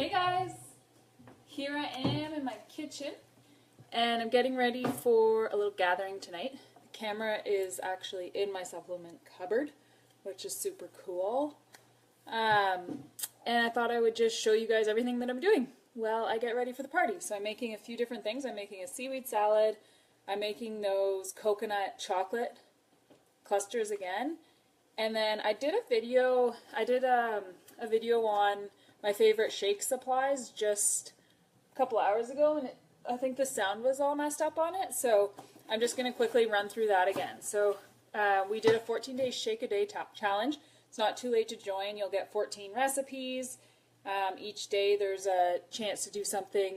Hey guys! Here I am in my kitchen and I'm getting ready for a little gathering tonight. The camera is actually in my supplement cupboard, which is super cool. And I thought I would just show you guys everything that I'm doing while I get ready for the party. So I'm making a few different things. I'm making a seaweed salad. I'm making those coconut chocolate clusters again. And then I did a video, a video on my favorite shake supplies just a couple hours ago, and I think the sound was all messed up on it, so I'm just going to quickly run through that again. So we did a 14-day shake-a-day challenge. It's not too late to join. You'll get 14 recipes. Each day there's a chance to do something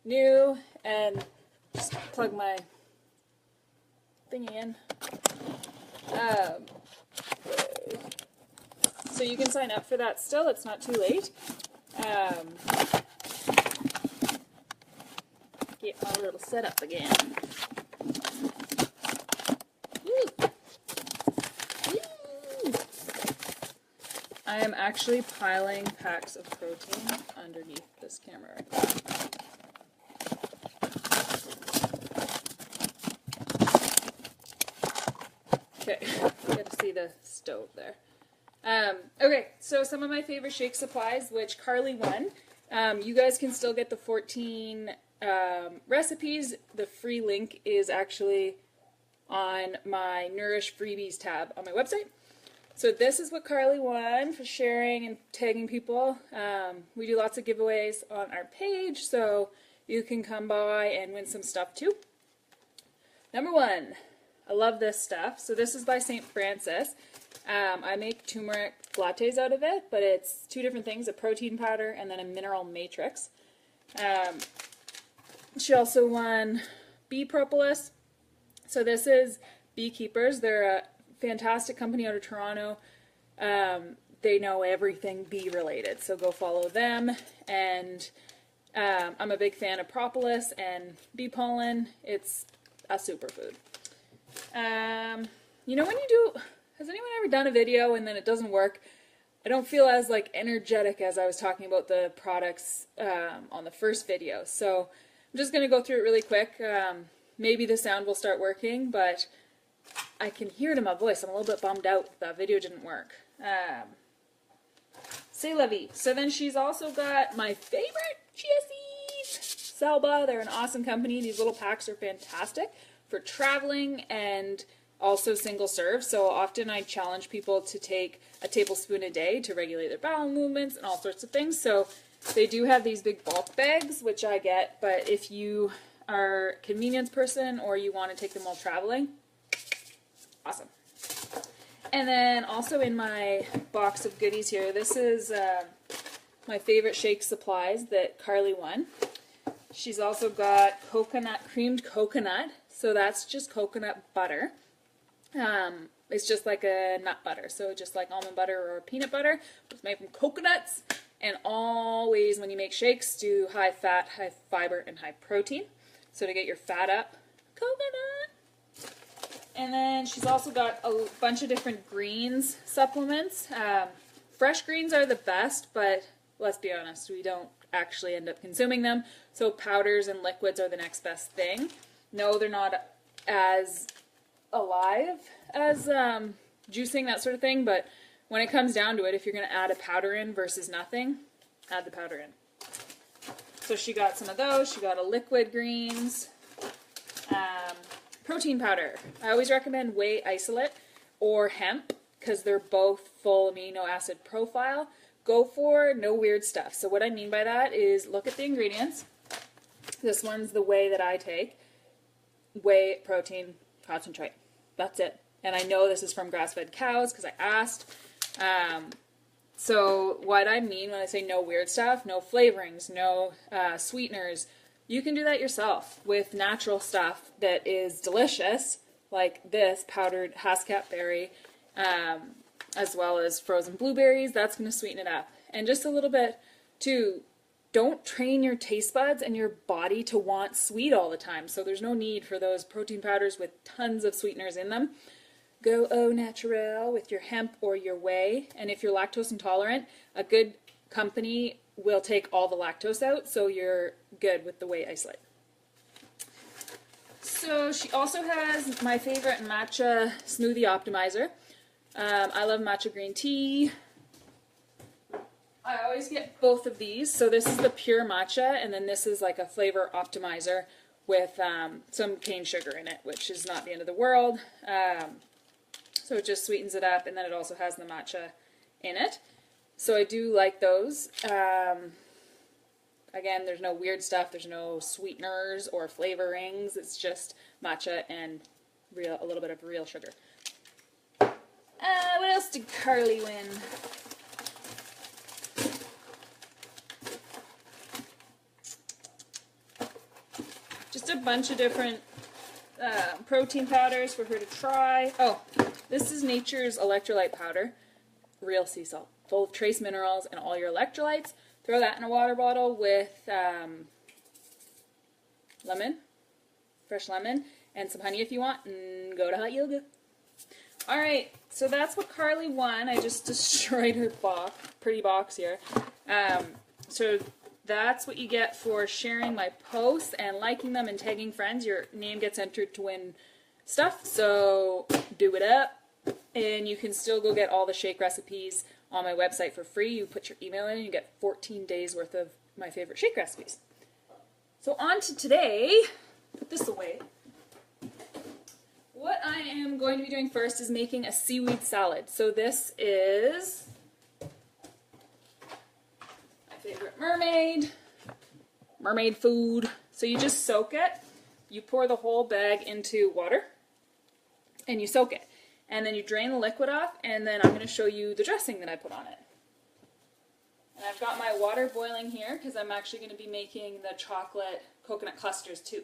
new, and just plug my thingy in. So you can sign up for that still. It's not too late. Get my little setup again. Woo. Woo. I am actually piling packs of protein underneath this camera right now. Okay, you got to see the stove there. Okay, so some of my favorite shake supplies, which Carly won. You guys can still get the 14 recipes. The free link is actually on my Nourish freebies tab on my website. So this is what Carly won for sharing and tagging people. We do lots of giveaways on our page, so you can come by and win some stuff too. Number one, I love this stuff. So this is by St. Francis. I make turmeric lattes out of it, but it's two different things, a protein powder and then a mineral matrix. She also won bee propolis. So this is Beekeepers. They're a fantastic company out of Toronto. They know everything bee related, so go follow them. And I'm a big fan of propolis and bee pollen. It's a superfood. You know, when you do... Has anyone ever done a video and then it doesn't work? I don't feel as energetic as I was talking about the products on the first video. So I'm just going to go through it really quick. Maybe the sound will start working, but I can hear it in my voice. I'm a little bit bummed out that video didn't work. C'est la vie. So then she's also got my favorite chia seeds. Salba, they're an awesome company. These little packs are fantastic for traveling and also single serve, so often I challenge people to take a tablespoon a day to regulate their bowel movements and all sorts of things. So they do have these big bulk bags, which I get, but if you are a convenience person or you want to take them while traveling, awesome. And then also in my box of goodies here, this is my favorite shake supplies that Carly won. She's also got creamed coconut, so that's just coconut butter. It's just like a nut butter, so just like almond butter or peanut butter, but it's made from coconuts. And always when you make shakes, do high fat, high fiber, and high protein. So to get your fat up, coconut. And then she's also got a bunch of different greens supplements. Fresh greens are the best, but let's be honest, we don't actually end up consuming them. So powders and liquids are the next best thing. No, they're not as alive as juicing, that sort of thing, but when it comes down to it, if you're going to add a powder in versus nothing, add the powder in. So she got some of those. She got a liquid greens, protein powder. I always recommend whey isolate or hemp because they're both full amino acid profile. Go for no weird stuff. So what I mean by that is look at the ingredients. This one's the whey that I take. Whey protein concentrate. That's it. And I know this is from grass-fed cows because I asked. So what I mean when I say no weird stuff, no flavorings, no sweeteners, you can do that yourself with natural stuff that is delicious, like this powdered Haskap berry, as well as frozen blueberries. That's going to sweeten it up. And just a little bit too, don't train your taste buds and your body to want sweet all the time. So there's no need for those protein powders with tons of sweeteners in them. Go au naturel with your hemp or your whey. And if you're lactose intolerant, a good company will take all the lactose out, so you're good with the whey isolate. So she also has my favorite matcha smoothie optimizer. I love matcha green tea. I always get both of these. So this is the pure matcha, and then this is like a flavor optimizer with some cane sugar in it, which is not the end of the world. So it just sweetens it up, and then it also has the matcha in it. So I do like those. Again, there's no weird stuff. There's no sweeteners or flavorings. It's just matcha and a little bit of real sugar. What else did Carly win? Just a bunch of different protein powders for her to try. Oh, this is Nature's electrolyte powder. Real sea salt, full of trace minerals and all your electrolytes. Throw that in a water bottle with lemon, fresh lemon, and some honey if you want, and go to hot yoga. Alright, so that's what Carly won. I just destroyed her pretty box here. So that's what you get for sharing my posts and liking them and tagging friends. Your name gets entered to win stuff, so do it up. And you can still go get all the shake recipes on my website for free. You put your email in and you get 14 days worth of my favorite shake recipes. So on to today. Put this away. What I am going to be doing first is making a seaweed salad. So this is my favorite mermaid food. So you just soak it. You pour the whole bag into water and you soak it. And then you drain the liquid off, and then I'm going to show you the dressing that I put on it. And I've got my water boiling here because I'm actually going to be making the chocolate coconut clusters too.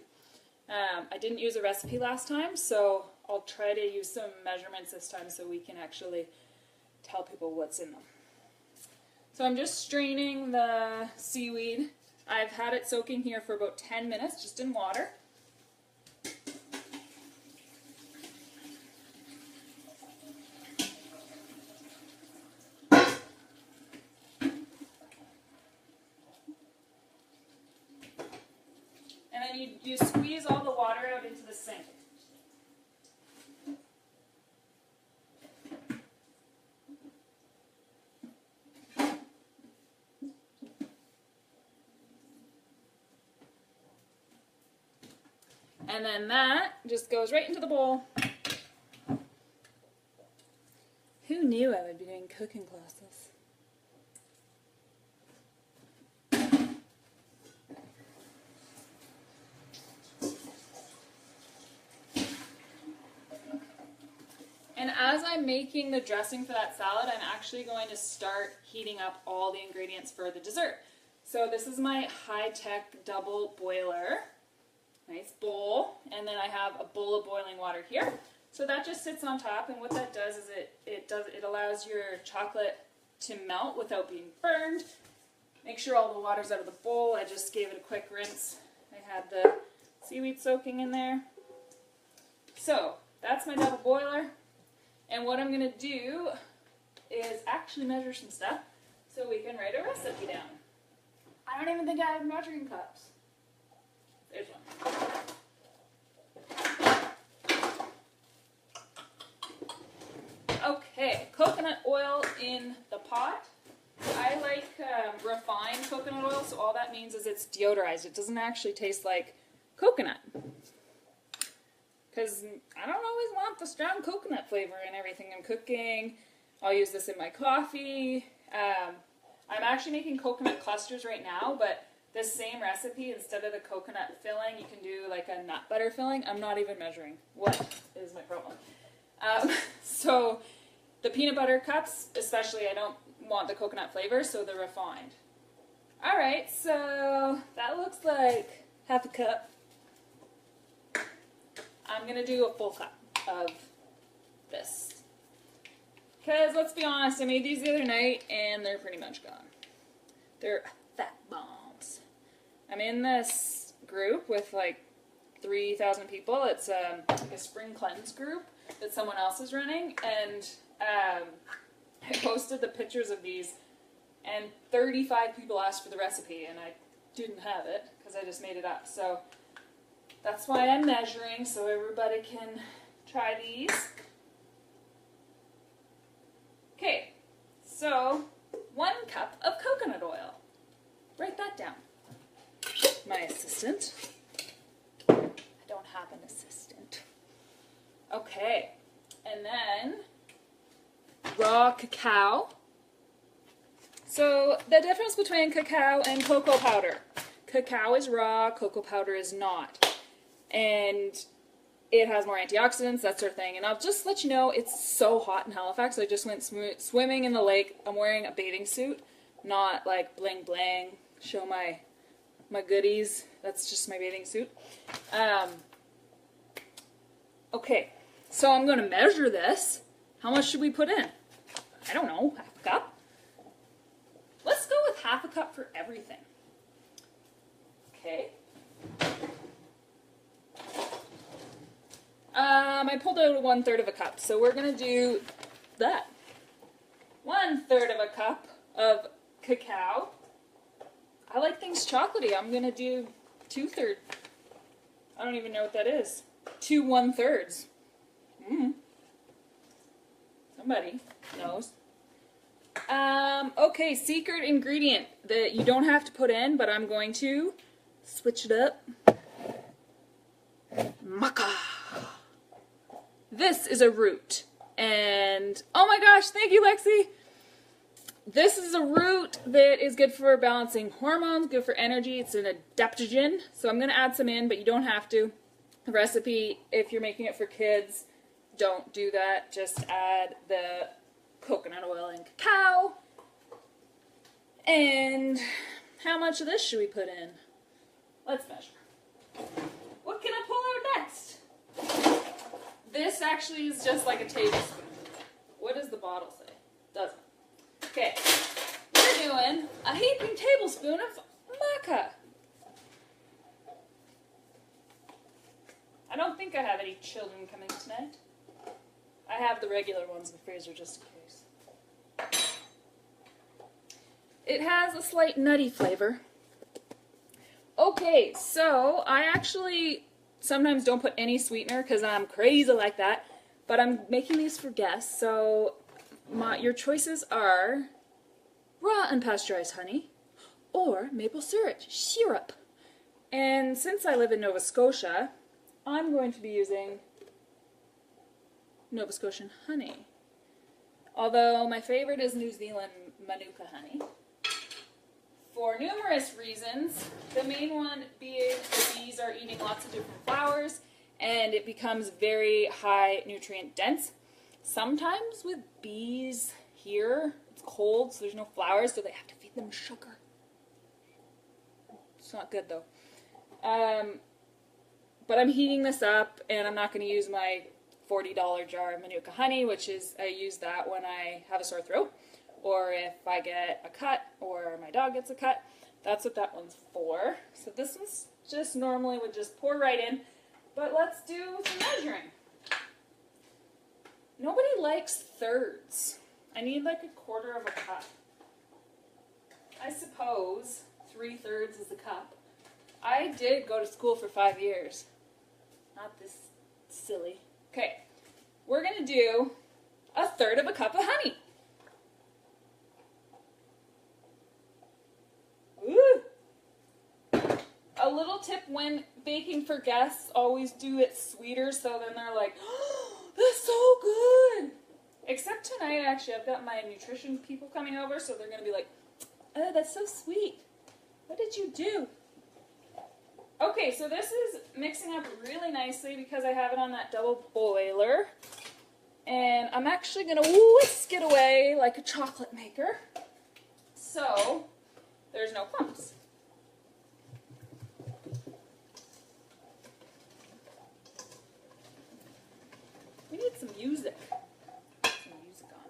I didn't use a recipe last time, so I'll try to use some measurements this time so we can actually tell people what's in them. So I'm just straining the seaweed. I've had it soaking here for about 10 minutes just in water. And then you squeeze all the water out into the sink. And then that just goes right into the bowl. Who knew I would be doing cooking classes? And as I'm making the dressing for that salad, I'm actually going to start heating up all the ingredients for the dessert. So this is my high-tech double boiler. Nice bowl. And then I have a bowl of boiling water here. So that just sits on top, and what that does is it allows your chocolate to melt without being burned. Make sure all the water's out of the bowl. I just gave it a quick rinse. I had the seaweed soaking in there. So that's my double boiler. And what I'm going to do is actually measure some stuff so we can write a recipe down. I don't even think I have measuring cups. There's one. Okay, coconut oil in the pot. I like refined coconut oil, so all that means is it's deodorized. It doesn't actually taste like coconut. Because I don't always want the strong coconut flavor in everything I'm cooking. I'll use this in my coffee. I'm actually making coconut clusters right now, but this same recipe, instead of the coconut filling, you can do like a nut butter filling. I'm not even measuring. What is my problem? So the peanut butter cups, especially, I don't want the coconut flavor, so they're refined. Alright, so that looks like half a cup. I'm going to do a full cup of this. Because, let's be honest, I made these the other night, and they're pretty much gone. They're fat bombs. I'm in this group with like 3,000 people. It's like a spring cleanse group that someone else is running, and I posted the pictures of these and 35 people asked for the recipe, and I didn't have it because I just made it up. So that's why I'm measuring, so everybody can try these. Okay, so 1 cup of coconut oil. Write that down. My assistant. I don't have an assistant. Okay, and then raw cacao. So the difference between cacao and cocoa powder. Cacao is raw, cocoa powder is not. And it has more antioxidants, that sort of thing. And I'll just let you know, it's so hot in Halifax. I just went swimming in the lake. I'm wearing a bathing suit, not like bling bling, show my goodies. That's just my bathing suit. Okay, so I'm going to measure this. How much should we put in? I don't know, half a cup? Let's go with half a cup for everything. Okay. I pulled out 1/3 of a cup, so we're going to do that. 1/3 of a cup of cacao. I like things chocolatey. I'm going to do 2/3. I don't even know what that is. 2 1/3. Somebody knows. Okay, secret ingredient that you don't have to put in, but I'm going to switch it up. Maca. This is a root, and oh my gosh, thank you, Lexi. This is a root that is good for balancing hormones, good for energy. It's an adaptogen, so I'm going to add some in, but you don't have to. The recipe, if you're making it for kids, don't do that. Just add the coconut oil and cacao. And how much of this should we put in? Let's measure. What can I pull out next? This actually is just like a tablespoon. What does the bottle say? Doesn't. Okay, we're doing a heaping tablespoon of maca. I don't think I have any children coming tonight. I have the regular ones in the freezer just in case. It has a slight nutty flavor. Okay, so I actually sometimes don't put any sweetener because I'm crazy like that, but I'm making these for guests, so your choices are raw unpasteurized honey or maple syrup. And since I live in Nova Scotia, I'm going to be using Nova Scotian honey. Although my favorite is New Zealand Manuka honey. For numerous reasons, the main one being the bees are eating lots of different flowers and it becomes very high nutrient dense. Sometimes with bees here, it's cold, so there's no flowers, so they have to feed them sugar. It's not good though. But I'm heating this up and I'm not going to use my $40 jar of Manuka honey, which is, I use that when I have a sore throat, or if I get a cut, or my dog gets a cut. That's what that one's for. So this one's just normally would just pour right in, but let's do some measuring. Nobody likes thirds. I need like 1/4 of a cup. I suppose 3/3 is a cup. I did go to school for 5 years. Not this silly. Okay, we're going to do 1/3 of a cup of honey. Ooh. A little tip when baking for guests, always do it sweeter, so then they're like, oh, that's so good. Except tonight, actually, I've got my nutrition people coming over, so they're going to be like, oh, that's so sweet. What did you do? Okay, so this is mixing up really nicely because I have it on that double boiler. And I'm actually going to whisk it away like a chocolate maker. So, there's no clumps. We need some music. Some music on.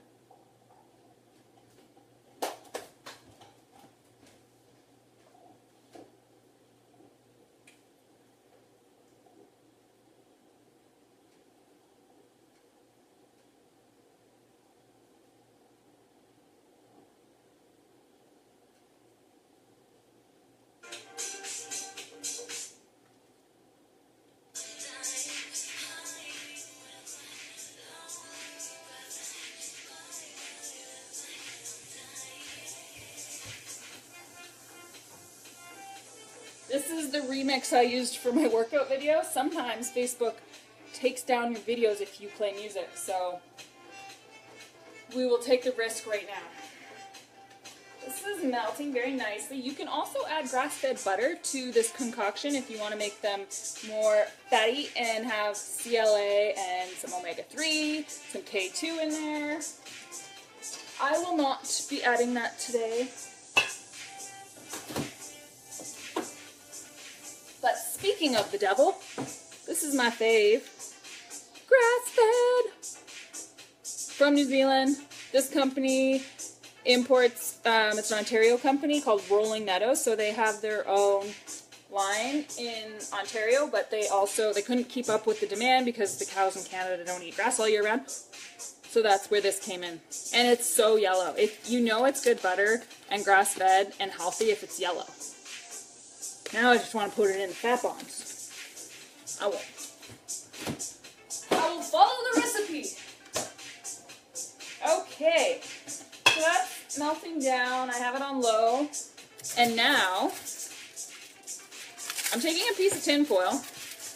This is the remix I used for my workout video. Sometimes Facebook takes down your videos if you play music, so we will take the risk right now. This is melting very nicely. You can also add grass-fed butter to this concoction if you want to make them more fatty and have CLA and some omega-3, some K2 in there. I will not be adding that today. But speaking of the devil, this is my fave. Grass-fed from New Zealand. This company imports, it's an Ontario company called Rolling Meadows, so they have their own line in Ontario, but they couldn't keep up with the demand because the cows in Canada don't eat grass all year round. So that's where this came in. And it's so yellow. You know it's good butter and grass-fed and healthy if it's yellow. Now I just want to put it in the fat bombs. I will follow the recipe. Okay. So that's melting down. I have it on low. And now I'm taking a piece of tin foil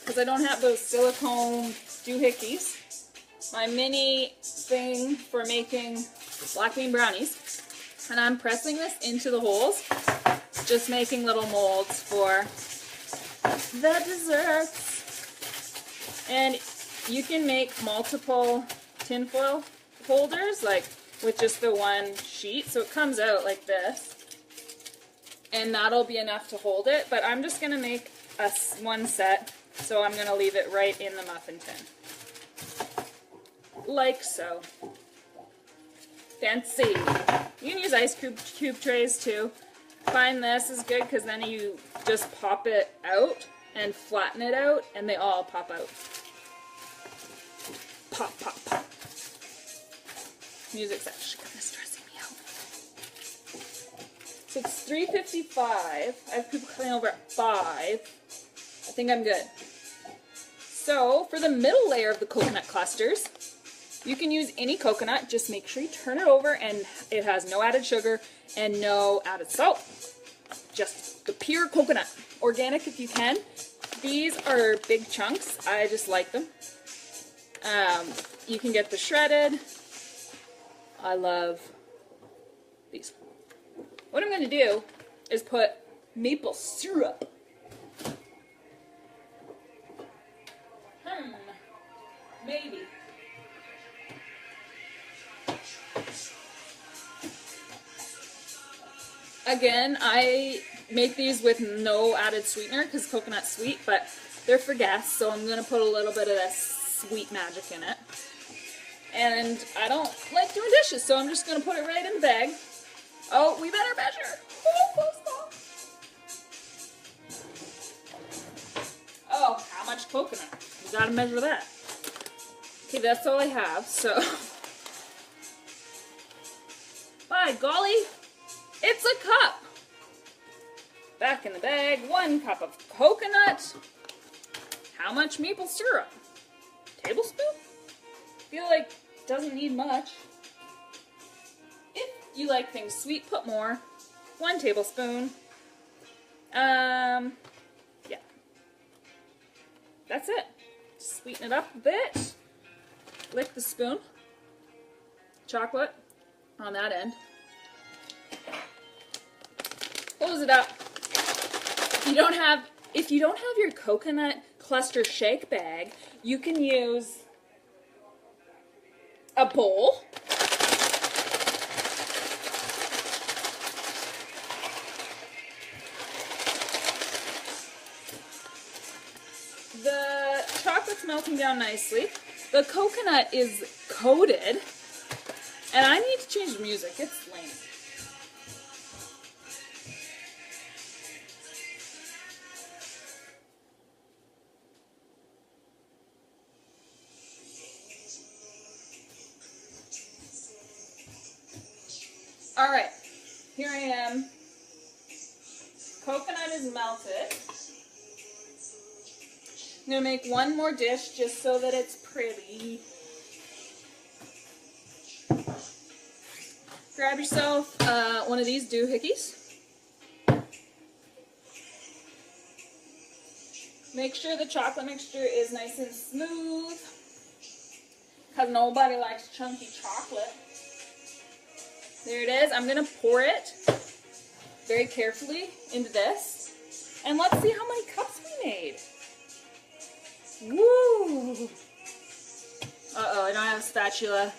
because I don't have those silicone doohickeys. My mini thing for making black bean brownies. And I'm pressing this into the holes. Just making little molds for the desserts. And you can make multiple tinfoil holders, like with just the one sheet. So it comes out like this. And that'll be enough to hold it. But I'm just going to make one set. So I'm going to leave it right in the muffin tin. Like so. Fancy. You can use ice cube trays too. Find this is good because then you just pop it out and flatten it out and they all pop out. Pop, pop, pop. Music's actually kind of stressing me out. So it's 3:55. I have people coming over at 5. I think I'm good. So for the middle layer of the coconut clusters, you can use any coconut. Just make sure you turn it over and it has no added sugar and no added salt. Just the pure coconut. Organic if you can. These are big chunks. I just like them. You can get the shredded. I love these. What I'm going to do is put maple syrup. Maybe. Again, I make these with no added sweetener because coconut's sweet, but they're for guests, so I'm going to put a little bit of this sweet magic in it. And I don't like doing dishes, so I'm just going to put it right in the bag. Oh, we better measure. Oh, how much coconut? You got to measure that. Okay, that's all I have, so. By golly. It's a cup. Back in the bag, 1 cup of coconut. How much maple syrup? Tablespoon? Feel like it doesn't need much. If you like things sweet, put more. 1 tablespoon. Yeah. That's it. Sweeten it up a bit. Lick the spoon. Chocolate on that end. Close it up. If you don't have your coconut cluster shake bag, you can use a bowl. The chocolate's melting down nicely. The coconut is coated. And I need to change the music. It's lame. Alright, here I am. Coconut is melted. I'm going to make one more dish just so that it's pretty. Grab yourself one of these doohickeys. Make sure the chocolate mixture is nice and smooth, because nobody likes chunky chocolate. There it is. I'm going to pour it very carefully into this. And let's see how many cups we made. Woo! Uh-oh, I don't have a spatula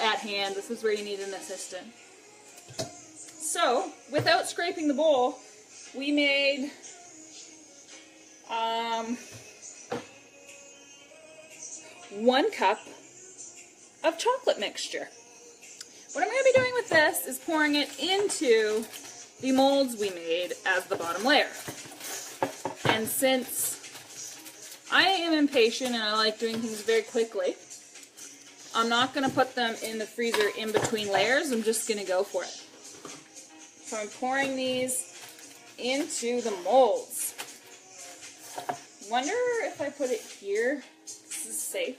at hand. This is where you need an assistant. So, without scraping the bowl, we made 1 cup of chocolate mixture. What I'm going to be doing with this is pouring it into the molds we made as the bottom layer. And since I am impatient and I like doing things very quickly, I'm not going to put them in the freezer in between layers. I'm just going to go for it. So I'm pouring these into the molds. Wonder if I put it here, this is safe.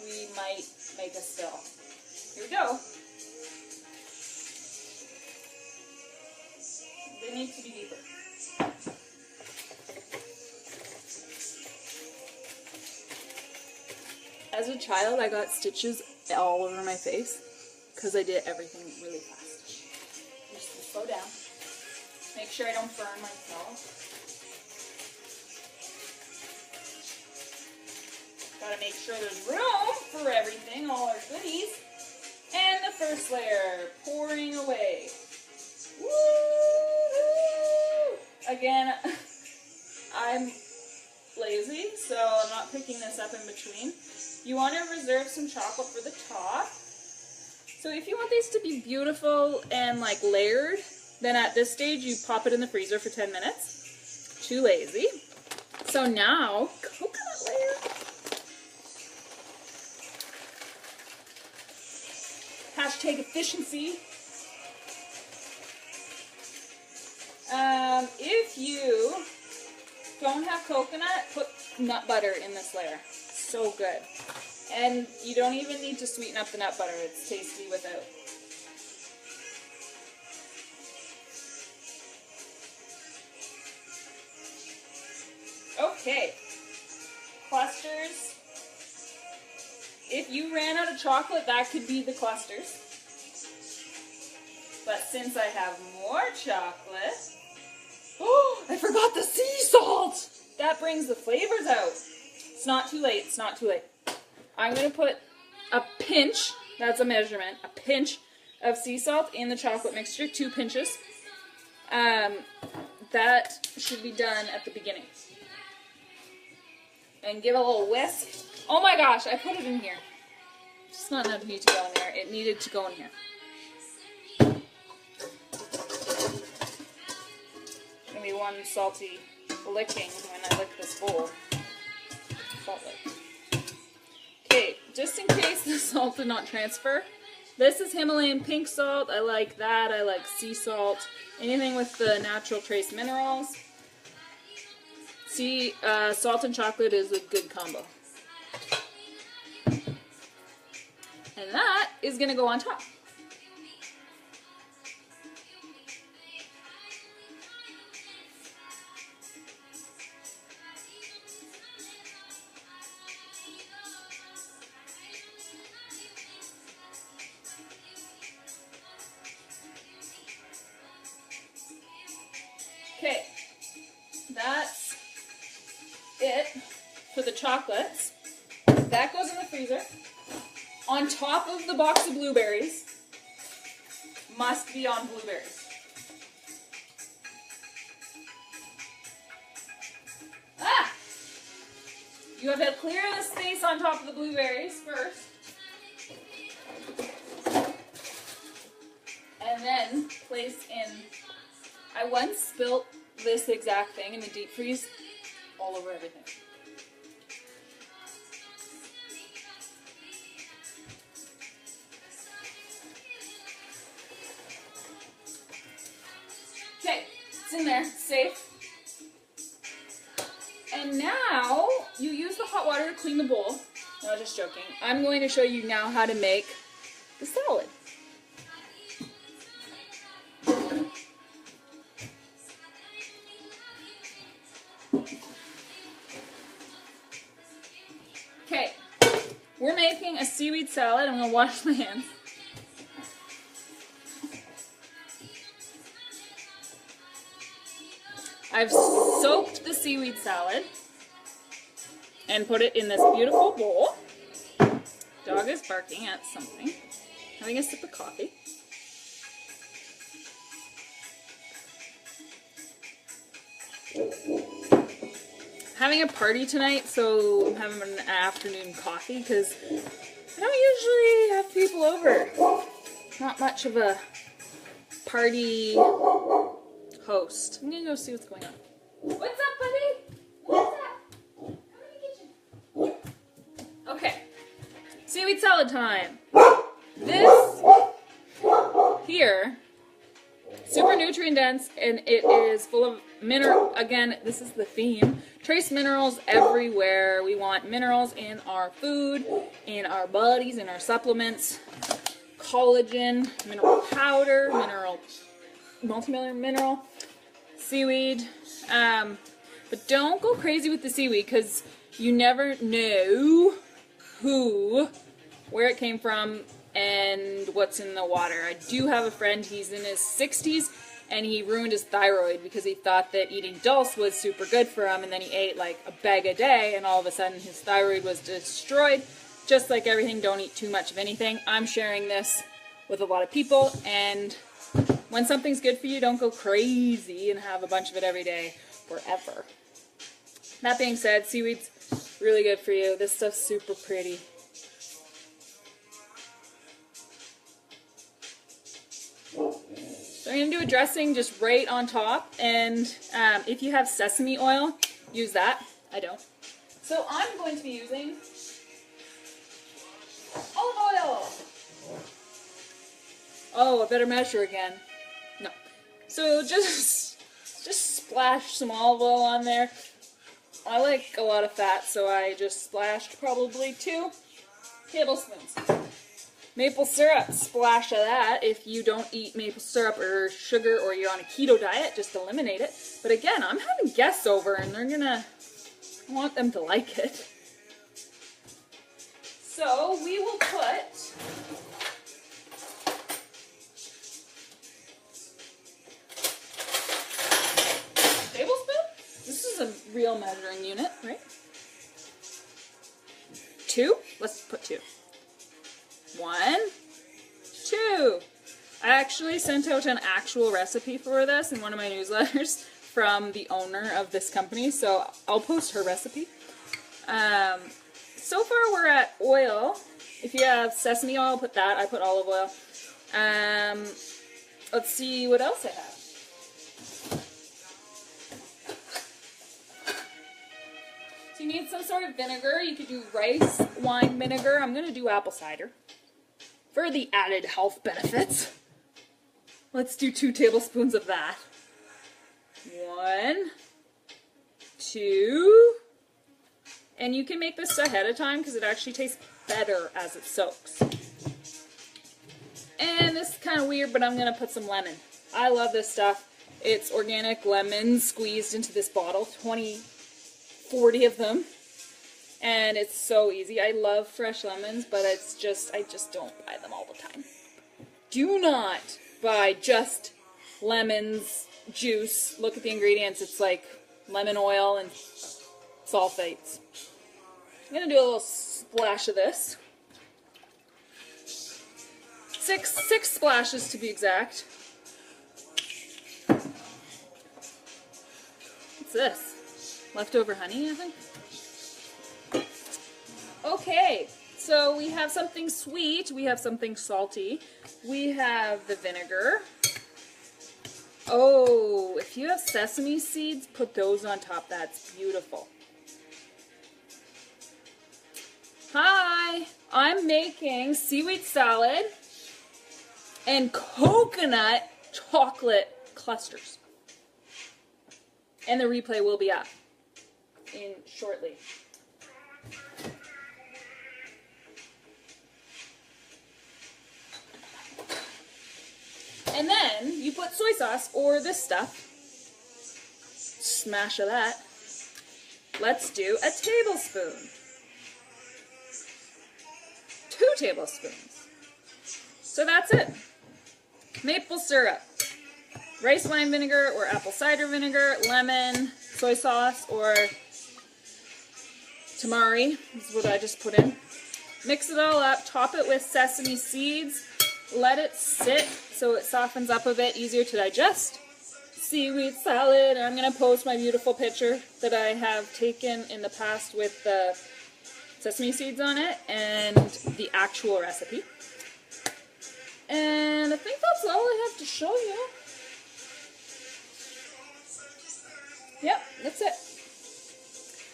We might make a spill. Here we go. They need to be deeper. As a child, I got stitches all over my face because I did everything really fast. Just slow down. Make sure I don't burn myself. Gotta make sure there's room for everything, all our goodies. And the first layer, pouring away. Woo! Again, I'm lazy, so I'm not picking this up in between. You want to reserve some chocolate for the top. So if you want these to be beautiful and like layered, then at this stage you pop it in the freezer for 10 minutes. Too lazy. So now, coconut layer. Hashtag efficiency. If you don't have coconut, put nut butter in this layer. So good. And you don't even need to sweeten up the nut butter. It's tasty without. Okay. Clusters. If you ran out of chocolate, that could be the clusters. But since I have more chocolate... Oh, I forgot the sea salt! That brings the flavors out. It's not too late. It's not too late. I'm going to put a pinch, that's a measurement, a pinch of sea salt in the chocolate mixture, 2 pinches. That should be done at the beginning. And give a little whisk. Oh my gosh, I put it in here. It's not enough need to go in there. It needed to go in here. Gonna be one salty licking when I lick this bowl. Salt lick. Okay, just in case the salt did not transfer, this is Himalayan pink salt. I like that. I like sea salt. Anything with the natural trace minerals. See, salt and chocolate is a good combo. And that is going to go on top. Okay, that's it for the chocolates. That goes in the freezer. On top of the box of blueberries, must be on blueberries. Ah! You have to clear the space on top of the blueberries first. And then place in... I once spilt this exact thing in the deep freeze all over everything. Okay, it's in there, safe. And now you use the hot water to clean the bowl. No, just joking. I'm going to show you now how to make the salad. We're making a seaweed salad. I'm going to wash my hands. I've soaked the seaweed salad and put it in this beautiful bowl. Dog is barking at something. Having a sip of coffee. Having a party tonight, so I'm having an afternoon coffee because I don't usually have people over. Not much of a party host. I'm gonna go see what's going on. What's up, buddy? What's up? Come in the kitchen. Okay. Seaweed salad time. This here, super nutrient dense, and it is full of mineral. Again, this is the theme. Trace minerals everywhere. We want minerals in our food, in our bodies, in our supplements. Collagen, mineral powder, multi-mineral, seaweed. But don't go crazy with the seaweed because you never know where it came from and what's in the water. I do have a friend, he's in his 60s, and he ruined his thyroid because he thought that eating dulse was super good for him, and then he ate like a bag a day, and all of a sudden his thyroid was destroyed. Just like everything, don't eat too much of anything. I'm sharing this with a lot of people, and when something's good for you, don't go crazy and have a bunch of it every day forever. That being said, seaweed's really good for you. This stuff's super pretty. So I'm going to do a dressing just right on top, and if you have sesame oil, use that. I don't. So I'm going to be using olive oil. Oh, a better measure again. No. So just splash some olive oil on there. I like a lot of fat, so I just splashed probably 2 tablespoons. Maple syrup, splash of that. If you don't eat maple syrup or sugar or you're on a keto diet, just eliminate it. But again, I'm having guests over and I want them to like it. So we will put tablespoon? This is a real measuring unit, right? 2? Let's put 2. 1, 2. I actually sent out an actual recipe for this in one of my newsletters from the owner of this company, so I'll post her recipe. So far we're at oil. If you have sesame oil, put that. I put olive oil. Let's see what else I have. So you need some sort of vinegar. You could do rice wine vinegar. I'm going to do apple cider for the added health benefits. Let's do 2 tablespoons of that. 1, 2, and you can make this ahead of time because it actually tastes better as it soaks. And this is kind of weird, but I'm going to put some lemon. I love this stuff. It's organic lemons squeezed into this bottle, 40 of them. And it's so easy. I love fresh lemons, but I just don't buy them all the time. Do not buy just lemons juice. Look at the ingredients. It's like lemon oil and sulfates. I'm going to do a little splash of this. 6 splashes to be exact. What's this? Leftover honey, I think? Okay, so we have something sweet, we have something salty, we have the vinegar. Oh, if you have sesame seeds, put those on top. That's beautiful. Hi, I'm making seaweed salad and coconut chocolate clusters. And the replay will be up shortly. And then you put soy sauce or this stuff. Smash of that. Let's do a tablespoon. tablespoons. So that's it. Maple syrup, rice wine vinegar or apple cider vinegar, lemon, soy sauce, or tamari is what I just put in. Mix it all up, top it with sesame seeds, let it sit so it softens up a bit, easier to digest. Seaweed salad, and I'm going to post my beautiful picture that I have taken in the past with the sesame seeds on it and the actual recipe. And I think that's all I have to show you. Yep, that's it.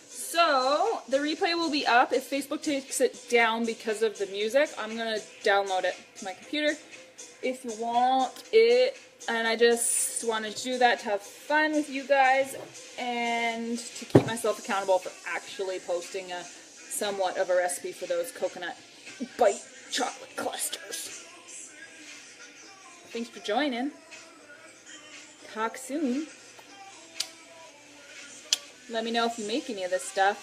So, the replay will be up. If Facebook takes it down because of the music, I'm going to download it to my computer. If you want it, and I just wanted to do that to have fun with you guys and to keep myself accountable for actually posting a somewhat of a recipe for those coconut bite chocolate clusters. Thanks for joining. Talk soon. Let me know if you make any of this stuff.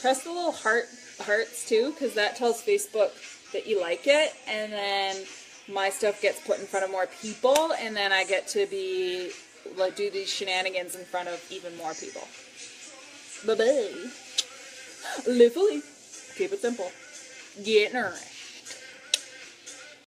Press the little hearts too, because that tells Facebook that you like it, and then my stuff gets put in front of more people, and then I get to be like do these shenanigans in front of even more people. Bye bye. Live fully. Keep it simple. Get nourished.